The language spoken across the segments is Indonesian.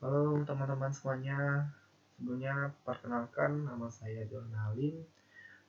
Halo teman-teman semuanya, sebelumnya perkenalkan nama saya John Halim.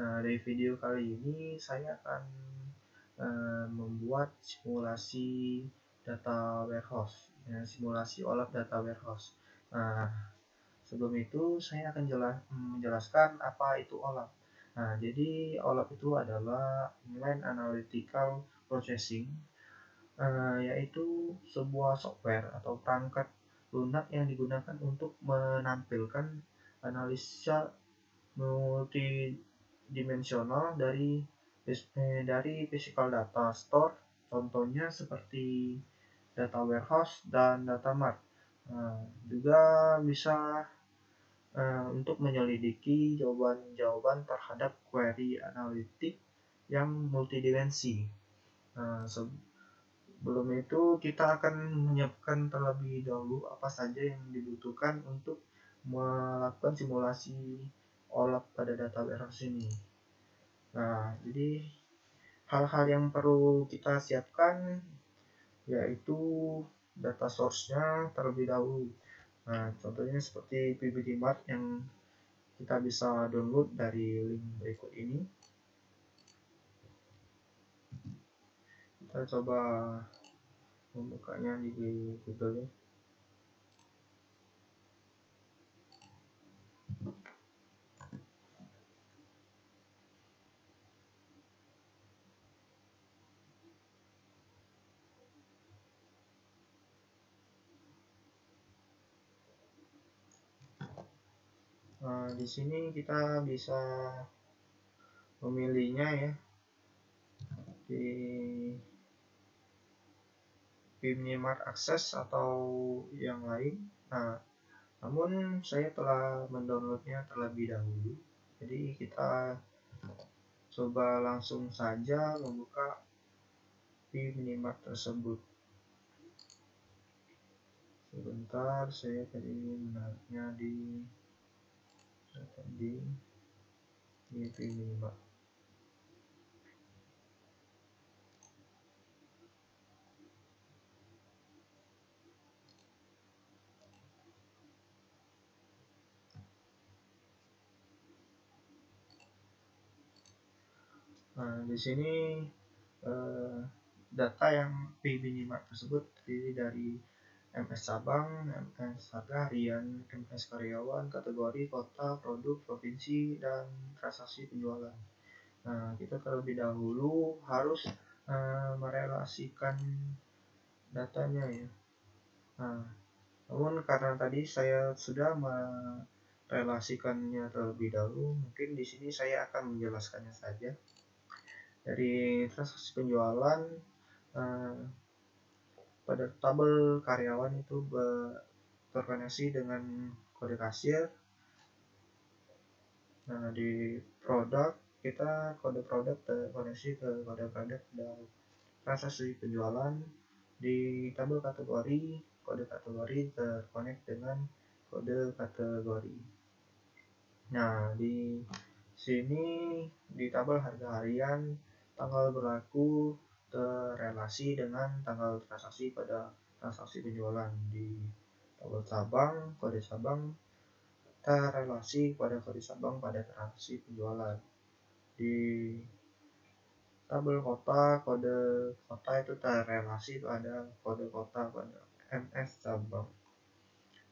Nah, dari video kali ini saya akan membuat simulasi data warehouse, simulasi OLAP data warehouse. Nah, sebelum itu saya akan menjelaskan apa itu OLAP. Nah, jadi OLAP itu adalah Online Analytical Processing, yaitu sebuah software atau perangkat lunak yang digunakan untuk menampilkan analisa multidimensional dari physical data store, contohnya seperti data warehouse dan data mart. Juga bisa untuk menyelidiki jawaban-jawaban terhadap query analitik yang multidimensi. Sebelum itu kita akan menyiapkan terlebih dahulu apa saja yang dibutuhkan untuk melakukan simulasi OLAP pada data warehouse ini. Nah, jadi hal-hal yang perlu kita siapkan yaitu data source-nya terlebih dahulu. Nah, contohnya seperti PBDMart yang kita bisa download dari link berikut ini. Kita coba membukanya di Google ya. Nah, di sini kita bisa memilihnya ya di PBDMart Access atau yang lain. Nah, namun saya telah mendownloadnya terlebih dahulu, jadi kita coba langsung saja membuka PBDMart tersebut. Sebentar, saya tadi menaruhnya di PBDMart. Nah, di sini data yang PBDMart tersebut terdiri dari MS cabang, MS harga harian, MS karyawan, kategori, kota, produk, provinsi, dan transaksi penjualan. Nah, kita terlebih dahulu harus merelasikan datanya ya. Nah, namun karena tadi saya sudah merelasikannya terlebih dahulu, mungkin di sini saya akan menjelaskannya saja. Dari transaksi penjualan, pada tabel karyawan itu terkoneksi dengan kode kasir. Nah, di produk kita kode produk terkoneksi ke kode produk dan transaksi penjualan. Di tabel kategori, kode kategori terkonek dengan kode kategori. Nah, di sini di tabel harga harian, tanggal berlaku terrelasi dengan tanggal transaksi pada transaksi penjualan. Di tabel cabang, kode cabang terrelasi pada kode cabang pada transaksi penjualan. Di tabel kota, kode kota itu terrelasi pada kode kota pada MS cabang.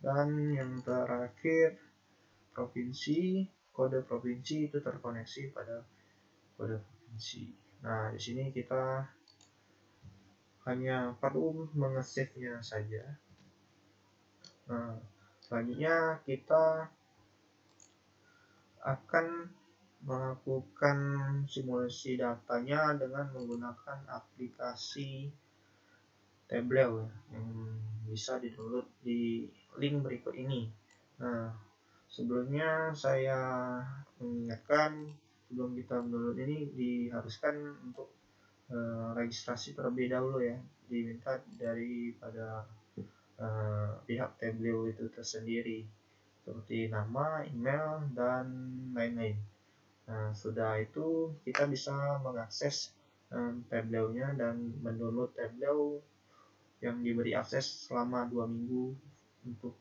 Dan yang terakhir provinsi, kode provinsi itu terkoneksi pada kode provinsi. Nah, di sini kita hanya perlu mengesave-nya saja. Nah, selanjutnya kita akan melakukan simulasi datanya dengan menggunakan aplikasi Tableau yang bisa di-download di link berikut ini. Nah, sebelumnya saya mengingatkan, sebelum kita mendownload ini diharuskan untuk registrasi terlebih dahulu ya, diminta daripada pihak Tableau itu tersendiri, seperti nama, email, dan lain-lain. Nah, sudah itu kita bisa mengakses Tableau-nya dan mendownload Tableau yang diberi akses selama 2 minggu untuk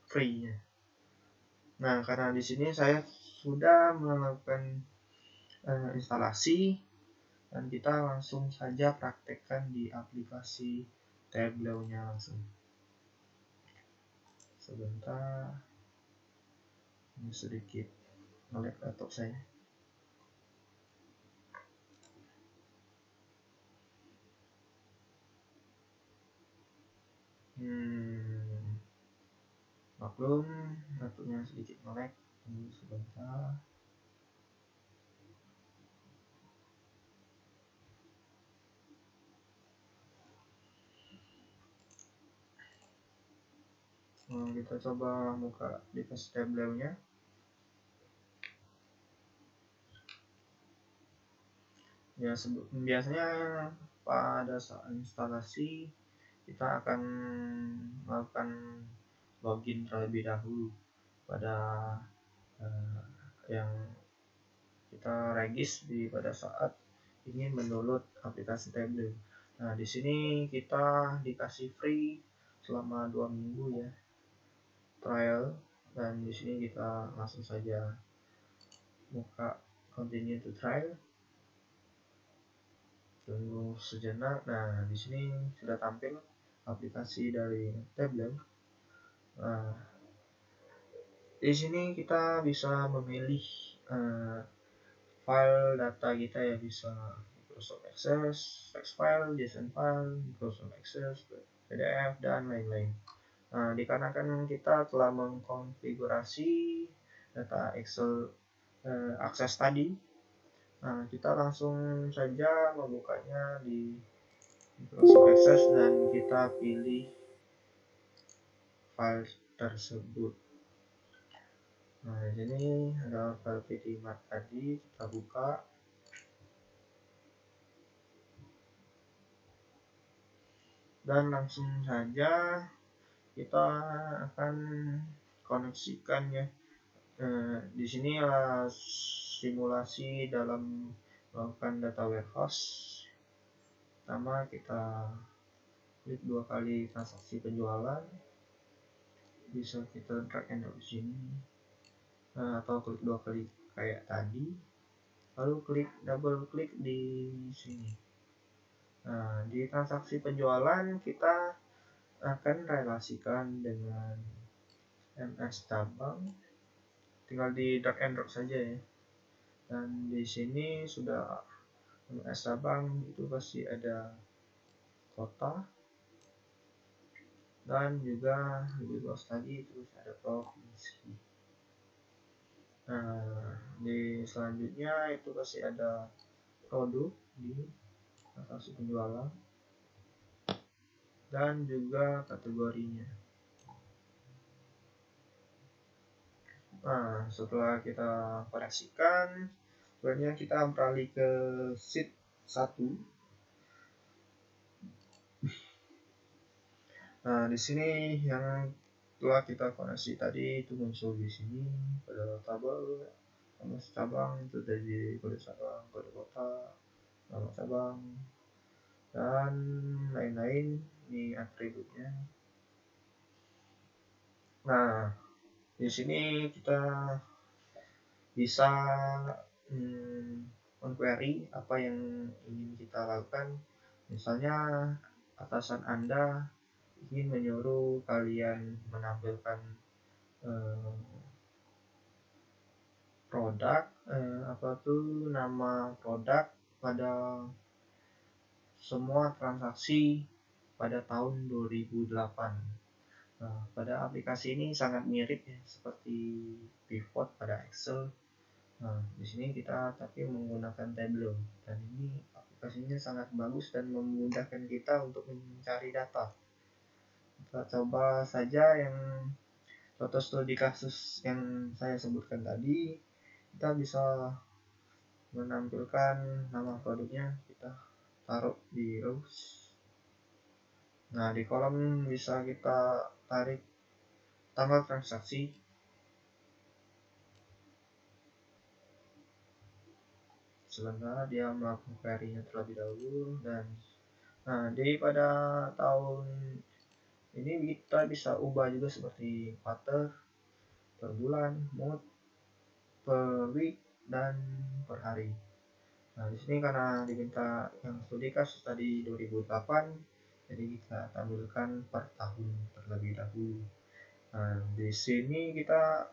free-nya. Nah, karena di sini saya sudah melakukan instalasi, dan kita langsung saja praktekkan di aplikasi Tableau-nya langsung. Sebentar, ini sedikit nge-lag laptop saya. Maklum, laptopnya sedikit nge-lag. Ini sebentar. Kita coba buka aplikasi Tableau-nya. Ya, biasanya pada saat instalasi kita akan melakukan login terlebih dahulu pada yang kita regis pada saat ingin mendownload aplikasi Tableau. Nah, di sini kita dikasih free selama 2 minggu ya, trial, dan di sini kita langsung saja buka continue to trial. Tunggu sejenak. Nah, di sini sudah tampil aplikasi dari Tableau. Nah, di sini kita bisa memilih file data kita ya, bisa Microsoft Access, text file, JSON file, Microsoft Access, PDF, dan lain-lain. Nah, dikarenakan kita telah mengkonfigurasi data Excel akses tadi, nah, kita langsung saja membukanya di Microsoft Access dan kita pilih file tersebut. Nah, di sini ada file PDMart tadi, kita buka. Dan langsung saja kita akan koneksikan ya. Di sini adalah simulasi dalam melakukan data warehouse. Pertama, kita klik 2 kali transaksi penjualan, bisa kita drag and drop di sini, atau klik 2 kali kayak tadi, lalu double klik di sini. Nah, di transaksi penjualan kita akan relasikan dengan MS cabang, tinggal di drag and drop saja ya. Dan di sini sudah MS cabang itu pasti ada kota, dan juga lebih luas lagi terus ada provinsi. Nah, di selanjutnya itu pasti ada produk di transaksi penjualan dan juga kategorinya. Nah, setelah kita koreksikan, sebenarnya kita beralih ke sheet 1. Nah, di sini yang telah kita koneksi tadi itu muncul di sini pada tabel nama cabang, itu dari kode cabang, kode kota, nama cabang, dan lain-lain. Ini atributnya. Nah, di sini kita bisa query apa yang ingin kita lakukan. Misalnya atasan Anda ingin menyuruh kalian menampilkan produk nama produk pada semua transaksi pada tahun 2008. Nah, pada aplikasi ini sangat mirip ya seperti pivot pada Excel. Nah, di sini kita tapi menggunakan Tableau, dan ini aplikasinya sangat bagus dan memudahkan kita untuk mencari data. Kita coba saja yang contoh studi kasus yang saya sebutkan tadi. Kita bisa menampilkan nama produknya, kita taruh di rows. Nah, di kolom bisa kita tarik tanggal transaksi. Sebenarnya dia melakukan query-nya terlebih dahulu, dan pada tahun Ini kita bisa ubah juga seperti quarter, per bulan, month, per week, dan per hari. Nah, di sini karena diminta yang studi kasus tadi 2008, jadi kita tampilkan per tahun terlebih dahulu. Nah, di sini kita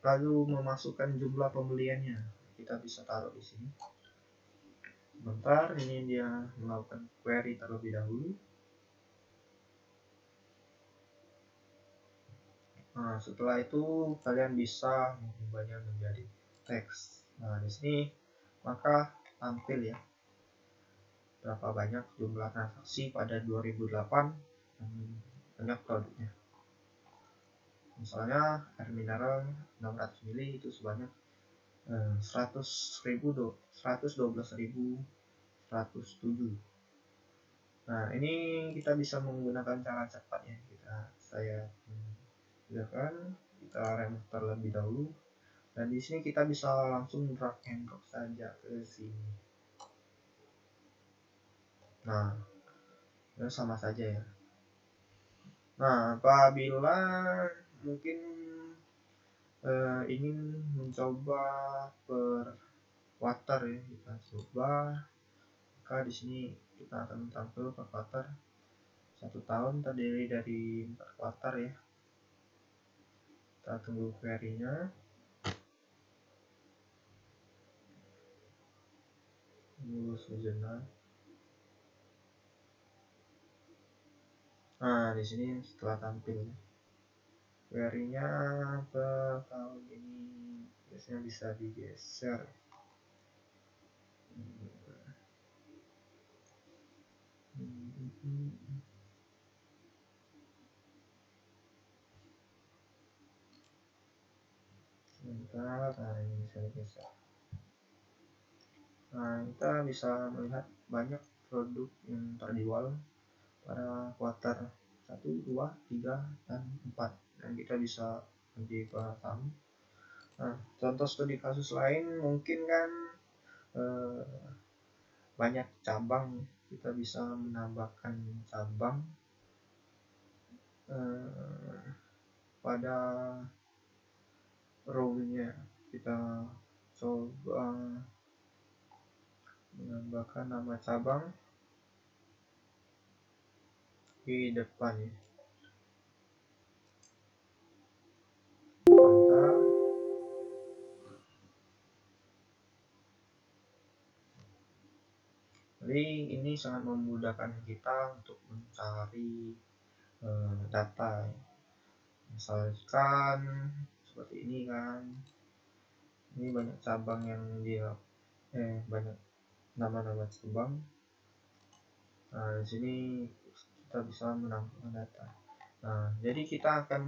lalu memasukkan jumlah pembeliannya. Kita bisa taruh di sini. Sebentar, ini dia melakukan query terlebih dahulu. Nah, setelah itu kalian bisa mengubahnya menjadi teks. Nah, di sini maka tampil ya berapa banyak jumlah transaksi pada 2008 dan banyak produknya. Misalnya air mineral 600 ml itu sebanyak 112.107. Nah, ini kita bisa menggunakan cara cepat ya. Saya gunakan, kita remove terlebih dahulu. Dan di sini kita bisa langsung drag and drop saja ke sini. Nah, itu sama saja ya. Nah, apabila mungkin ingin mencoba per quarter ya, kita coba. Maka di sini kita akan tampil per quarter. 1 tahun terdiri dari 4 quarter ya. Kita tunggu query-nya. Tunggu sejenak. Nah, di sini setelah tampil query-nya per tahun ini biasanya bisa digeser. Sebentar, nah ini bisa digeser. Nah, kita bisa melihat banyak produk yang terjual pada kuartal 1, 2, 3, dan 4. Dan kita bisa ganti ke saham. Nah, contoh studi kasus lain mungkin kan banyak cabang, kita bisa menambahkan cabang pada row-nya. Kita coba menambahkan nama cabang di depan ya. Mantap. Jadi ini sangat memudahkan kita untuk mencari data. Misalkan seperti ini kan, ini banyak cabang yang dia banyak nama-nama cabang. Nah, di sini kita bisa menambahkan data. Nah, jadi kita akan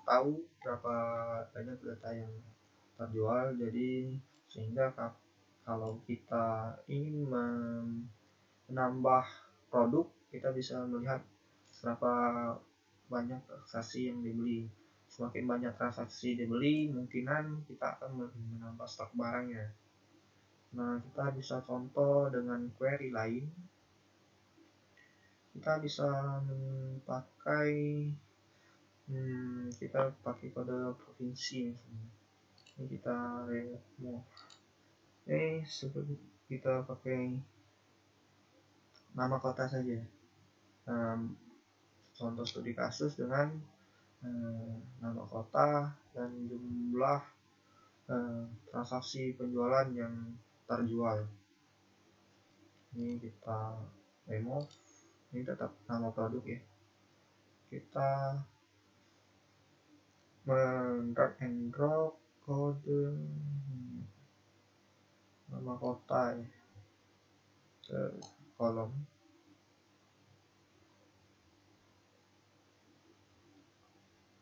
tahu berapa banyak data yang terjual. Jadi sehingga kalau kita ingin menambah produk, kita bisa melihat berapa banyak transaksi yang dibeli. Semakin banyak transaksi dibeli, kemungkinan kita akan menambah stok barangnya. Nah, kita bisa contoh dengan query lain. Kita bisa pakai kita pakai kode provinsi misalnya. Ini kita remove. Seperti kita pakai nama kota saja. Contoh studi kasus dengan nama kota dan jumlah transaksi penjualan yang terjual. Ini kita remove. Ini tetap nama produk ya. Kita drag and drop kode nama kota ya, ke kolom.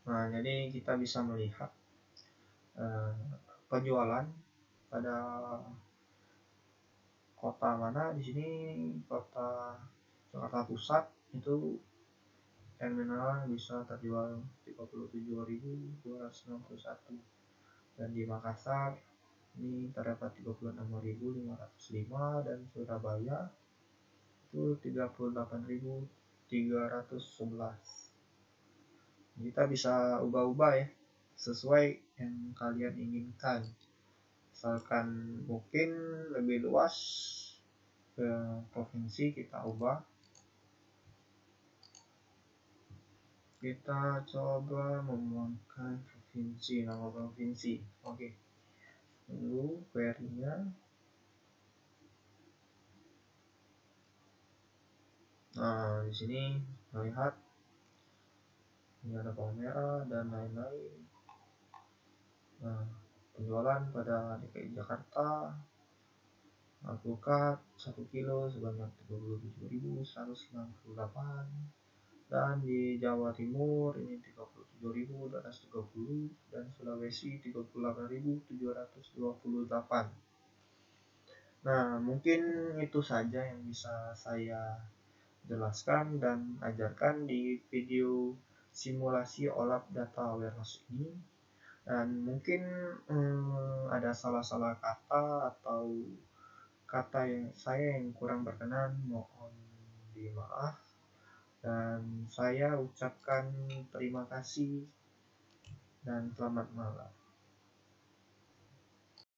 Nah, jadi kita bisa melihat penjualan pada kota mana. Di sini kota Jakarta Pusat itu air mineral bisa terjual 37.261, dan di Makassar ini terdapat 36.505, dan Surabaya itu 38.300. 311. Kita bisa ubah-ubah ya sesuai yang kalian inginkan. Misalkan mungkin lebih luas ke provinsi, kita ubah. Kita coba memakai provinsi, nama provinsi. Oke. Tunggu query-nya. Nah, di sini melihat ini ada bawang merah dan lain-lain. Nah, penjualan pada DKI Jakarta, alpukat 1 kilo sebanyak 37.168, dan di Jawa Timur ini 37.230, dan Sulawesi 38.728. Nah, mungkin itu saja yang bisa saya jelaskan dan ajarkan di video simulasi OLAP data warehouse ini. Dan mungkin ada salah-salah kata atau kata yang kurang berkenan, mohon dimaaf. Dan saya ucapkan terima kasih dan selamat malam.